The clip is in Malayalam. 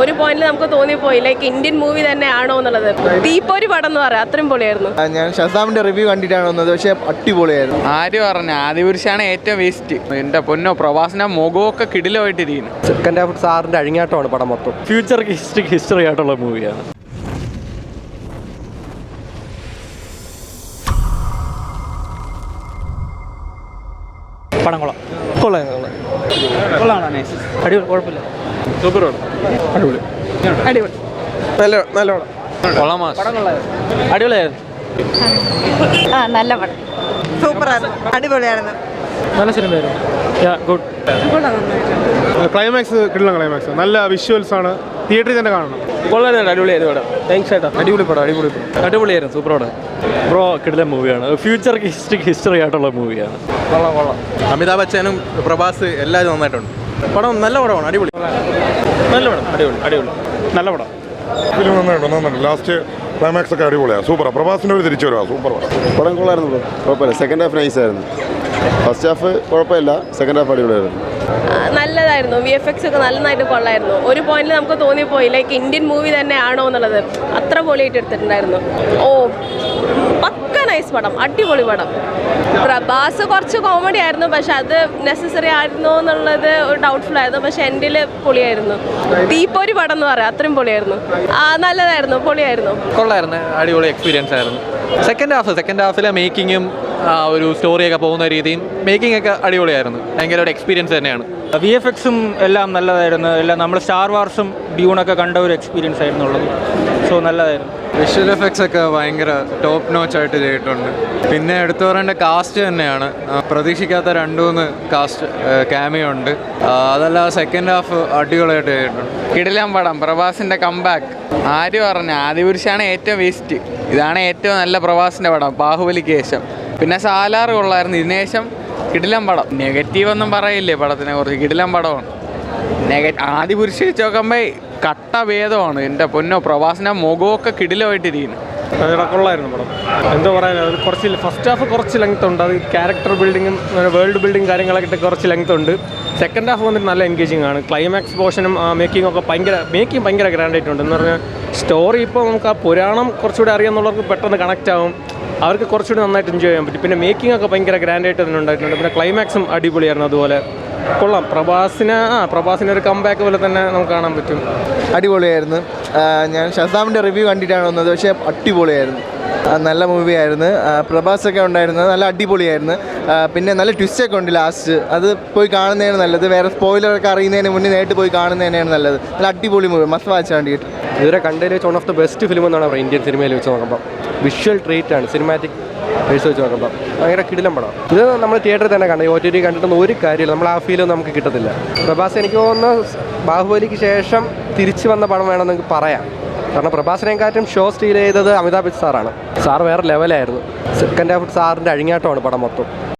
ഒരു പോയിന്റിൽ നമുക്ക് തോന്നിപ്പോയി ലൈക്ക് ഇന്ത്യൻ മൂവി തന്നെയാണോ എന്നുള്ളത്. തീപ്പൊരി പടം എന്ന് പറയാം, അത്രയും പൊളിയായിരുന്നു. ഞാൻ ഷസാമിന്റെ റിവ്യൂ കണ്ടിട്ടാണ് വന്നത്, പക്ഷേ അടിപൊളിയായിരുന്നു. ആര് പറഞ്ഞു ആദിപുരുഷാണ് ഏറ്റവും വേസ്റ്റ്. എൻ്റെ പൊന്നോ, പ്രവാസന മുഖമൊക്കെ കിടിലമായിട്ടിരിക്കുന്നു. സെക്കൻഡ് ഹാഫ് സാറിന്റെ അഴിഞ്ഞാട്ടമാണ് പടം മൊത്തം. ഫ്യൂച്ചർ ഹിസ്റ്ററി ആയിട്ടുള്ള മൂവിയാണ്. പടം കൊള്ളാം. കൊള്ളാം. അടിപൊളി, കുഴപ്പമില്ല. സൂപ്പർ പടം. അടിപൊളി. അടിപൊളി. നല്ല പടം. കൊള്ളാം. പടം കൊള്ളായിരുന്നു. അടിപൊളിയായിരുന്നു. നല്ല പടം, സൂപ്പറായിരുന്നു, അടിപൊളിയായിരുന്നു. നല്ല സിനിമയായിരുന്നു. ഗുഡ്. ക്ലൈമാക്സ് കിട്ടുന്ന ക്ലൈമാക്സ്, നല്ല വിഷ്വൽസ് ആണ്, തിയേറ്ററിൽ തന്നെ കാണണം. കൊള്ളായിരുന്നു. അടിപൊളിയായിരുന്നു പടം. താങ്ക്സ് ചേട്ടാ. അടിപൊളി പടം. അടിപൊളിയായിരുന്നു. സൂപ്പർ പടം ബ്രോ. കിടിലൻ മൂവിയാണ്. ഫ്യൂച്ചർ ഹിസ്റ്ററി ആയിട്ടുള്ള മൂവിയാണ്. കൊള്ളാം. അമിതാഭ് ബച്ചനും പ്രഭാസ് എല്ലാവരും നന്നായിട്ടുണ്ട്. പടം നല്ല പടമാണ്. അടിപൊളി. നല്ല പടം. ഫിലിം നന്നായിട്ട് ലാസ്റ്റ് ക്ലൈമാക്സ് ഒക്കെ അടിപൊളിയാണ്. സൂപ്പറാണ്. പ്രഭാസിൻ്റെ ഒരു തിരിച്ചു വരിക. സൂപ്പർ പടം കൊള്ളായിരുന്നു, കുഴപ്പമില്ല. സെക്കൻഡ് ഹാഫ് നൈസ് ആയിരുന്നു. ഫസ്റ്റ് ഹാഫ് കുഴപ്പമില്ല, സെക്കൻഡ് ഹാഫ് അടിപൊളിയായിരുന്നു. നല്ലതായിരുന്നു. VFX ഒക്കെ നന്നായിട്ട് കൊള്ളായിരുന്നു. ഒരു പോയിന്റിൽ നമുക്ക് തോന്നിപ്പോയി ലൈക്ക് ഇന്ത്യൻ മൂവി തന്നെയാണോ എന്നുള്ളത്. അത്ര പൊളിയായിട്ട് എടുത്തിട്ടുണ്ടായിരുന്നു. പക്ക നൈസ് പടം, അടിപൊളി പടം. പ്രഭാസ് കുറച്ച് കോമഡി ആയിരുന്നു, പക്ഷെ അത് നെസസറി ആയിരുന്നോ എന്നുള്ളത് ഒരു ഡൗട്ട്ഫുൾ ആയിരുന്നു. പക്ഷെ എൻഡിൽ പൊളിയായിരുന്നു. തീപ്പൊരി പടം എന്ന് പറയാം, അത്രയും പൊളിയായിരുന്നു. നല്ലതായിരുന്നു, പൊളിയായിരുന്നു. കൊള്ളായിരുന്നു. അടിപൊളി എക്സ്പീരിയൻസ് ആയിരുന്നു. സെക്കൻഡ് ഹാഫിലെ മേക്കിങ്ങും ഒരു സ്റ്റോറിയൊക്കെ പോകുന്ന രീതിയും മേക്കിംഗ് ഒക്കെ അടിപൊളിയായിരുന്നു. ഭയങ്കര ഒരു എക്സ്പീരിയൻസ് തന്നെയാണ്. VFXും എല്ലാം നല്ലതായിരുന്നു. എല്ലാം നമ്മൾ സ്റ്റാർ വാർസും ഡ്യൂണൊക്കെ കണ്ട ഒരു എക്സ്പീരിയൻസ് ആയിരുന്നു ഉള്ളത്. സോ നല്ലതായിരുന്നു. വിഷ്വൽ എഫക്ട്സ് ഒക്കെ ഭയങ്കര ടോപ്പ് നോച്ച് ആയിട്ട് ചെയ്തിട്ടുണ്ട്. പിന്നെ എടുത്തു പറയേണ്ട കാസ്റ്റ് തന്നെയാണ്. പ്രതീക്ഷിക്കാത്ത 2-3 കാസ്റ്റ് ക്യാമിയോ ഉണ്ട്. അതല്ല സെക്കൻഡ് ഹാഫ് അടിപൊളിയായിട്ട് ചെയ്തിട്ടുണ്ട്. കിടിലൻ പടം. പ്രഭാസിൻ്റെ കംബാക്ക്. ആര് പറഞ്ഞു ആദിപുരുഷാണ് ഏറ്റവും വേസ്റ്റ്. ഇതാണ് ഏറ്റവും നല്ല പ്രഭാസിൻ്റെ പടം ബാഹുബലിക്ക് ശേഷം. പിന്നെ സാലാർ കൊള്ളായിരുന്നു. ഇതിനുശേഷം കിടിലൻ പടം. നെഗറ്റീവ് ഒന്നും പറയില്ലേ പടത്തിനെ കുറിച്ച്. കിടിലൻ പടമാണ്. ആദിപുരുഷ വെച്ച് നോക്കുമ്പോൾ കട്ട ഭേദമാണ്. എൻ്റെ പൊന്നോ, പ്രവാസിൻ്റെ മുഖമൊക്കെ കിടിലമായിട്ടിരിക്കുന്നു. കൊള്ളായിരുന്നു പടം. എന്താ പറയാൻ, കുറച്ച് ഫസ്റ്റ് ഹാഫ് കുറച്ച് ലെങ്ത് ഉണ്ട്. അത് ക്യാരക്ടർ ബിൽഡിങ്ങും വേൾഡ് ബിൽഡിങ് കാര്യങ്ങളൊക്കെ ഇട്ട് കുറച്ച് ലെങ്ത് ഉണ്ട്. സെക്കൻഡ് ഹാഫ് വന്നിട്ട് നല്ല എൻഗേജിങ് ആണ്. ക്ലൈമാക്സ് പോർഷനും മേക്കിംഗ് ഒക്കെ ഭയങ്കര ഗ്രാൻഡ് ആയിട്ടുണ്ട്. എന്ന് പറഞ്ഞാൽ സ്റ്റോറി ഇപ്പോൾ നമുക്ക് ആ പുരാണം കുറച്ചുകൂടി അറിയാമെന്നുള്ളവർക്ക് പെട്ടെന്ന് കണക്റ്റ് ആവും. അവർക്ക് കുറച്ചുകൂടി നന്നായിട്ട് എൻജോയ് ചെയ്യാൻ പറ്റും. പിന്നെ മേക്കിംഗ് ഒക്കെ ഭയങ്കര ഗ്രാൻഡായിട്ട് തന്നെ ഉണ്ടായിട്ടുണ്ട്. പിന്നെ ക്ലൈമാക്സും അടിപൊളിയായിരുന്നു. അതുപോലെ കൊള്ളാം. പ്രഭാസിന് ഒരു കംബാക്ക് പോലെ തന്നെ നമുക്ക് കാണാൻ പറ്റും. അടിപൊളിയായിരുന്നു. ഞാൻ ഷസാമിന്റെ റിവ്യൂ കണ്ടിട്ടാണ് വന്നത്, പക്ഷേ അടിപൊളിയായിരുന്നു. നല്ല മൂവിയായിരുന്നു. പ്രഭാസൊക്കെ ഉണ്ടായിരുന്നു, നല്ല അടിപൊളിയായിരുന്നു. പിന്നെ നല്ല ട്വിസ്റ്റൊക്കെ ഉണ്ട് ലാസ്റ്റ്. അത് പോയി കാണുന്നതാണ് നല്ലത്. വേറെ സ്പോയിലറൊക്കെ അറിയുന്നതിന് മുന്നേ നേരിട്ട് പോയി കാണുന്നത് തന്നെയാണ് നല്ലത്. നല്ല അടിപൊളി മൂവി, മസ്റ്റ് വാച്ച് വേണ്ടിയിട്ട്. ഇതുവരെ കണ്ടതിൽ വെച്ച് one of the best film എന്നാണ് പറയുന്നത് ഇന്ത്യൻ സിനിമയിൽ വെച്ച് നോക്കുമ്പോൾ. വിഷ്വൽ ട്രീറ്റ് ആണ്, സിനിമാറ്റിക് വെച്ച് നോക്കുമ്പോൾ ഭയങ്കര കിടിലം പടം. ഇത് നമ്മൾ തിയേറ്ററിൽ തന്നെ കണ്ടു. OTT കണ്ടിട്ടൊന്നും ഒരു കാര്യമില്ല. നമ്മൾ ആ ഫീലൊന്നും നമുക്ക് കിട്ടത്തില്ല. പ്രഭാസ് എനിക്ക് തോന്നുന്നു ബാഹുബലിക്ക് ശേഷം തിരിച്ചു വന്ന പടം വേണമെന്ന് നമുക്ക് പറയാം. കാരണം പ്രഭാസിനെക്കാട്ടും ഷോ സ്റ്റീൽ ചെയ്തത് അമിതാഭ് ബച്ചൻ സാറാണ്. സാർ വേറെ ലെവലായിരുന്നു. സെക്കൻഡ് ഹാഫ് സാറിൻ്റെ അഴിഞ്ഞാട്ടമാണ് പടം മൊത്തം.